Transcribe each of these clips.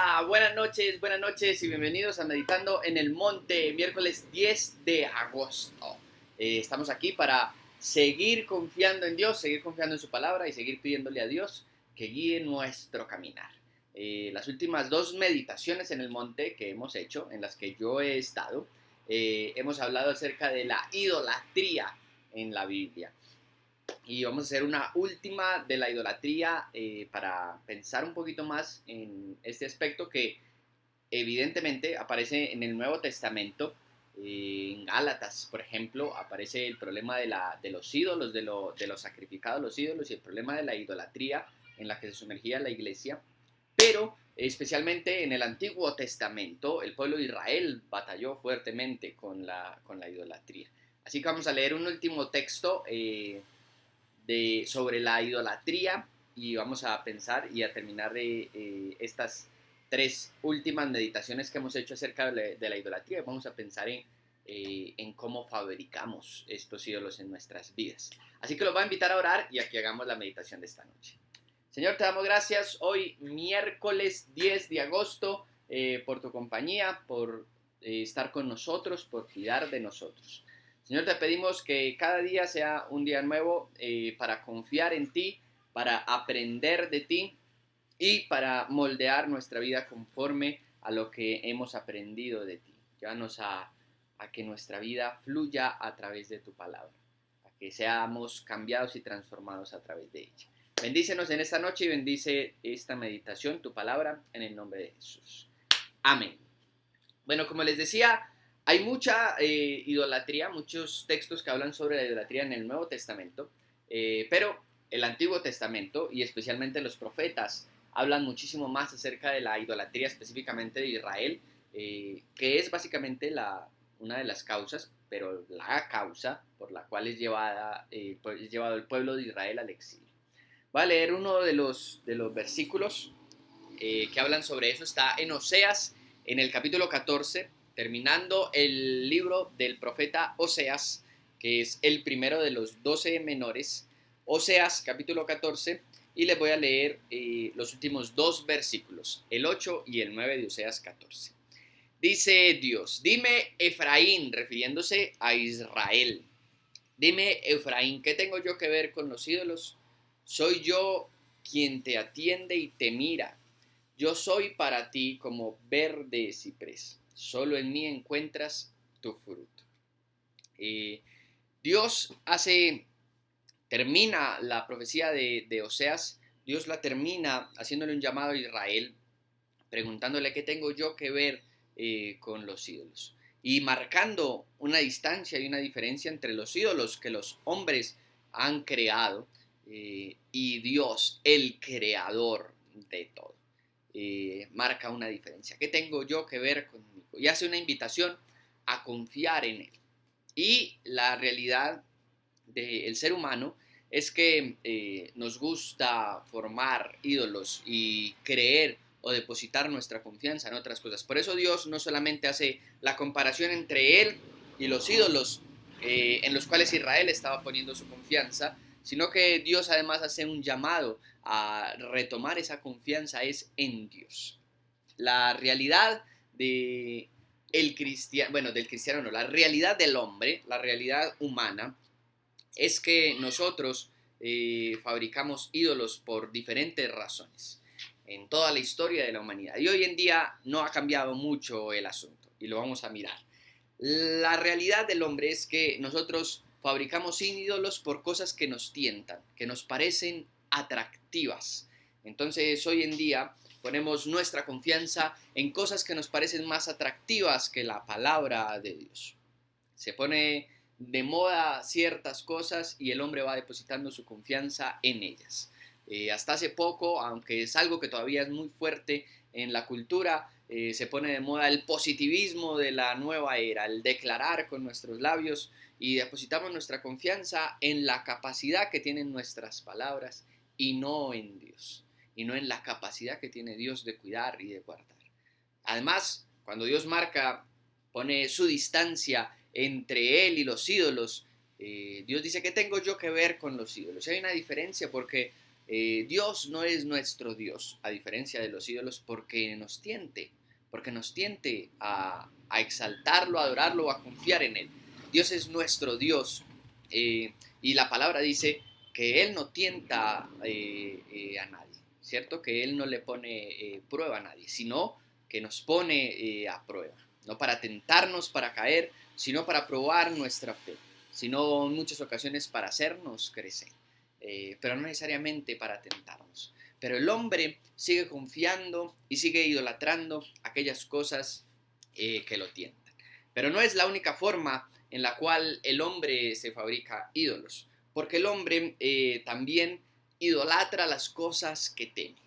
Hola, buenas noches y bienvenidos a Meditando en el Monte, miércoles 10 de agosto. Estamos aquí para seguir confiando en Dios, seguir confiando en su palabra y seguir pidiéndole a Dios que guíe nuestro caminar. Las últimas dos meditaciones en el monte que hemos hecho, en las que yo he estado, hemos hablado acerca de la idolatría en la Biblia. Y vamos a hacer una última de la idolatría para pensar un poquito más en este aspecto que evidentemente aparece en el Nuevo Testamento. En Gálatas, por ejemplo, aparece el problema de los ídolos, de los sacrificados a los ídolos y el problema de la idolatría en la que se sumergía la iglesia. Pero especialmente en el Antiguo Testamento, el pueblo de Israel batalló fuertemente con la idolatría. Así que vamos a leer un último texto sobre la idolatría y vamos a pensar y a terminar estas tres últimas meditaciones que hemos hecho acerca de la idolatría. Vamos a pensar en cómo fabricamos estos ídolos en nuestras vidas. Así que los voy a invitar a orar y a que hagamos la meditación de esta noche. Señor, te damos gracias hoy, miércoles 10 de agosto, por tu compañía, por estar con nosotros, por cuidar de nosotros. Señor, te pedimos que cada día sea un día nuevo para confiar en ti, para aprender de ti y para moldear nuestra vida conforme a lo que hemos aprendido de ti. Llévanos a que nuestra vida fluya a través de tu palabra, a que seamos cambiados y transformados a través de ella. Bendícenos en esta noche y bendice esta meditación, tu palabra, en el nombre de Jesús. Amén. Bueno, como les decía, hay mucha idolatría, muchos textos que hablan sobre la idolatría en el Nuevo Testamento, pero el Antiguo Testamento y especialmente los profetas hablan muchísimo más acerca de la idolatría específicamente de Israel, que es básicamente una de las causas, pero la causa por la cual es llevado el pueblo de Israel al exilio. Voy a leer uno de los versículos que hablan sobre eso. Está en Oseas, en el capítulo 14, terminando el libro del profeta Oseas, que es el primero de los 12 menores. Oseas, capítulo 14, y les voy a leer los últimos dos versículos, el 8 y el 9 de Oseas 14. Dice Dios: dime, Efraín, refiriéndose a Israel, dime, Efraín, ¿qué tengo yo que ver con los ídolos? Soy yo quien te atiende y te mira. Yo soy para ti como verde ciprés. Solo en mí encuentras tu fruto. Dios termina la profecía de Oseas. Dios la termina haciéndole un llamado a Israel, preguntándole qué tengo yo que ver con los ídolos. Y marcando una distancia y una diferencia entre los ídolos que los hombres han creado y Dios, el creador de todo. Marca una diferencia. ¿Qué tengo yo que ver conmigo? Y hace una invitación a confiar en Él. Y la realidad del ser humano es que nos gusta formar ídolos y creer o depositar nuestra confianza en otras cosas. Por eso Dios no solamente hace la comparación entre Él y los ídolos en los cuales Israel estaba poniendo su confianza, sino que Dios además hace un llamado a retomar esa confianza es en Dios. La realidad del cristiano no, la realidad del hombre, la realidad humana, es que nosotros fabricamos ídolos por diferentes razones en toda la historia de la humanidad. Y hoy en día no ha cambiado mucho el asunto y lo vamos a mirar. La realidad del hombre es que nosotros fabricamos ídolos por cosas que nos tientan, que nos parecen atractivas. Entonces hoy en día ponemos nuestra confianza en cosas que nos parecen más atractivas que la palabra de Dios. Se pone de moda ciertas cosas y el hombre va depositando su confianza en ellas. Hasta hace poco, aunque es algo que todavía es muy fuerte en la cultura, se pone de moda el positivismo de la nueva era, el declarar con nuestros labios, y depositamos nuestra confianza en la capacidad que tienen nuestras palabras y no en Dios, y no en la capacidad que tiene Dios de cuidar y de guardar. Además, cuando Dios pone su distancia entre Él y los ídolos, Dios dice: ¿qué tengo yo que ver con los ídolos? Hay una diferencia porque Dios no es nuestro Dios, a diferencia de los ídolos, porque nos tiente a exaltarlo, a adorarlo o a confiar en Él. Dios es nuestro Dios, y la palabra dice que Él no tienta a nadie, ¿cierto? Que Él no le pone prueba a nadie, sino que nos pone a prueba, no para tentarnos, para caer, sino para probar nuestra fe, sino en muchas ocasiones para hacernos crecer, pero no necesariamente para tentarnos. Pero el hombre sigue confiando y sigue idolatrando aquellas cosas que lo tientan. Pero no es la única forma en la cual el hombre se fabrica ídolos, porque el hombre también idolatra las cosas que teme.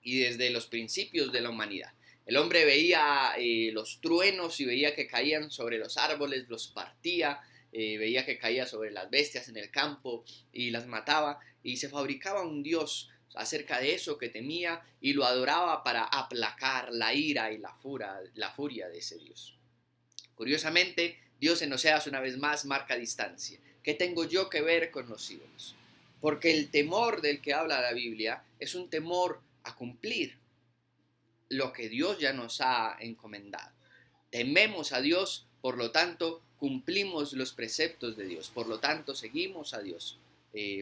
Y desde los principios de la humanidad, el hombre veía los truenos y veía que caían sobre los árboles, los partía, veía que caía sobre las bestias en el campo y las mataba, y se fabricaba un dios acerca de eso que temía y lo adoraba para aplacar la ira y la furia de ese dios. Curiosamente, Dios en Oseas una vez más marca distancia. ¿Qué tengo yo que ver con los ídolos? Porque el temor del que habla la Biblia es un temor a cumplir lo que Dios ya nos ha encomendado. Tememos a Dios, por lo tanto cumplimos los preceptos de Dios, por lo tanto seguimos a Dios,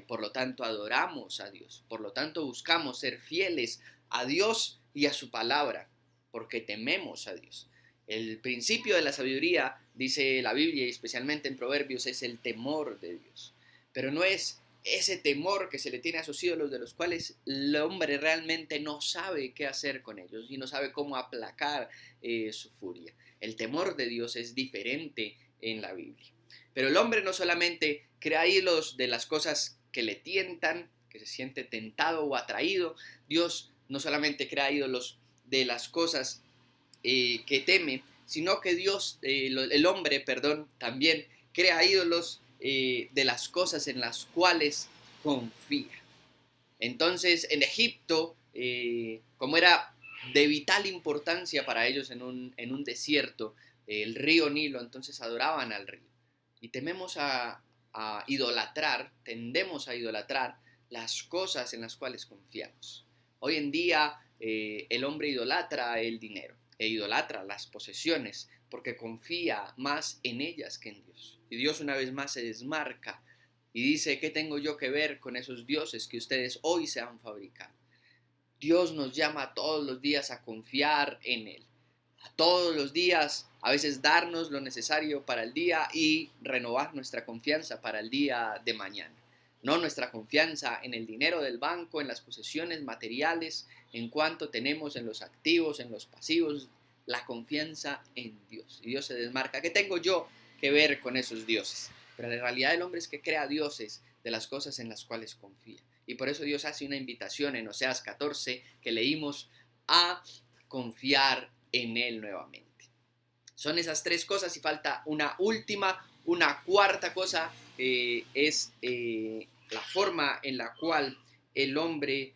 por lo tanto adoramos a Dios, por lo tanto buscamos ser fieles a Dios y a su palabra, porque tememos a Dios. El principio de la sabiduría, dice la Biblia, y especialmente en Proverbios, es el temor de Dios. Pero no es ese temor que se le tiene a esos ídolos de los cuales el hombre realmente no sabe qué hacer con ellos y no sabe cómo aplacar su furia. El temor de Dios es diferente en la Biblia. Pero el hombre no solamente crea ídolos de las cosas que le tientan, que se siente tentado o atraído. Dios no solamente crea ídolos de las cosas que teme, sino que el hombre, también crea ídolos de las cosas en las cuales confía. Entonces, en Egipto, como era de vital importancia para ellos en un desierto, el río Nilo, entonces adoraban al río. Y tendemos a idolatrar las cosas en las cuales confiamos. Hoy en día, el hombre idolatra el dinero e idolatra las posesiones porque confía más en ellas que en Dios. Y Dios una vez más se desmarca y dice: ¿qué tengo yo que ver con esos dioses que ustedes hoy se han fabricado? Dios nos llama todos los días a confiar en Él, a todos los días, a veces darnos lo necesario para el día y renovar nuestra confianza para el día de mañana. No nuestra confianza en el dinero del banco, en las posesiones materiales, en cuanto tenemos en los activos, en los pasivos, la confianza en Dios. Y Dios se desmarca. ¿Qué tengo yo que ver con esos dioses? Pero la realidad del hombre es que crea dioses de las cosas en las cuales confía. Y por eso Dios hace una invitación en Oseas 14 que leímos a confiar en Él nuevamente. Son esas tres cosas y falta una última, una cuarta cosa, es la forma en la cual el hombre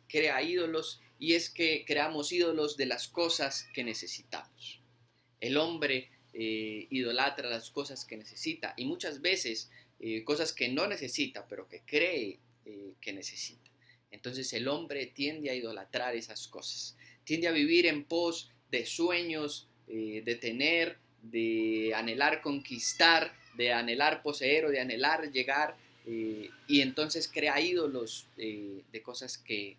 crea ídolos, y es que creamos ídolos de las cosas que necesitamos. El hombre idolatra las cosas que necesita y muchas veces cosas que no necesita, pero que cree que necesita. Entonces el hombre tiende a idolatrar esas cosas, tiende a vivir en pos de sueños, de tener, de anhelar conquistar, de anhelar poseer o de anhelar llegar, y entonces crea ídolos de cosas que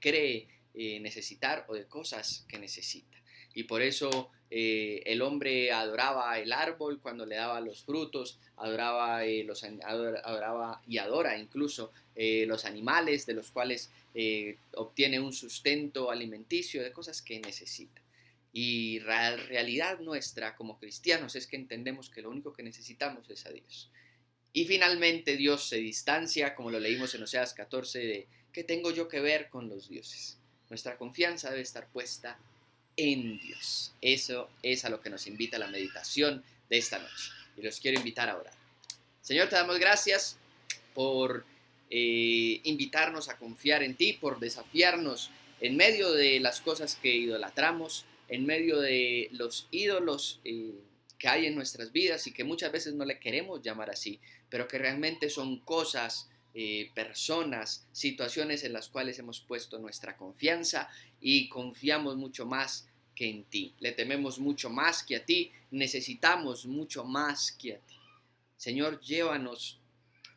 cree necesitar o de cosas que necesita. Y por eso el hombre adoraba el árbol cuando le daba los frutos, adoraba y adora incluso los animales de los cuales obtiene un sustento alimenticio, de cosas que necesita. Y la realidad nuestra como cristianos es que entendemos que lo único que necesitamos es a Dios. Y finalmente Dios se distancia, como lo leímos en Oseas 14, de ¿qué tengo yo que ver con los dioses? Nuestra confianza debe estar puesta en Dios. Eso es a lo que nos invita la meditación de esta noche. Y los quiero invitar a orar. Señor, te damos gracias por invitarnos a confiar en ti, por desafiarnos en medio de las cosas que idolatramos, en medio de los ídolos que hay en nuestras vidas y que muchas veces no le queremos llamar así, pero que realmente son cosas personas, situaciones en las cuales hemos puesto nuestra confianza y confiamos mucho más que en ti. Le tememos mucho más que a ti, necesitamos mucho más que a ti. Señor, llévanos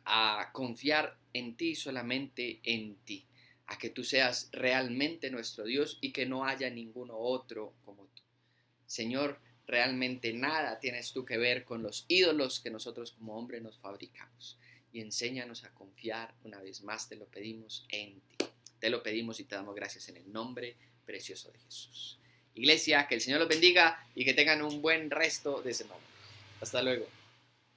a confiar en ti, solamente en ti, a que tú seas realmente nuestro Dios y que no haya ninguno otro como tú. Señor, realmente nada tienes tú que ver con los ídolos que nosotros como hombres nos fabricamos. Y enséñanos a confiar, una vez más te lo pedimos, en ti. Te lo pedimos y te damos gracias en el nombre precioso de Jesús. Iglesia, que el Señor los bendiga y que tengan un buen resto de semana. Hasta luego.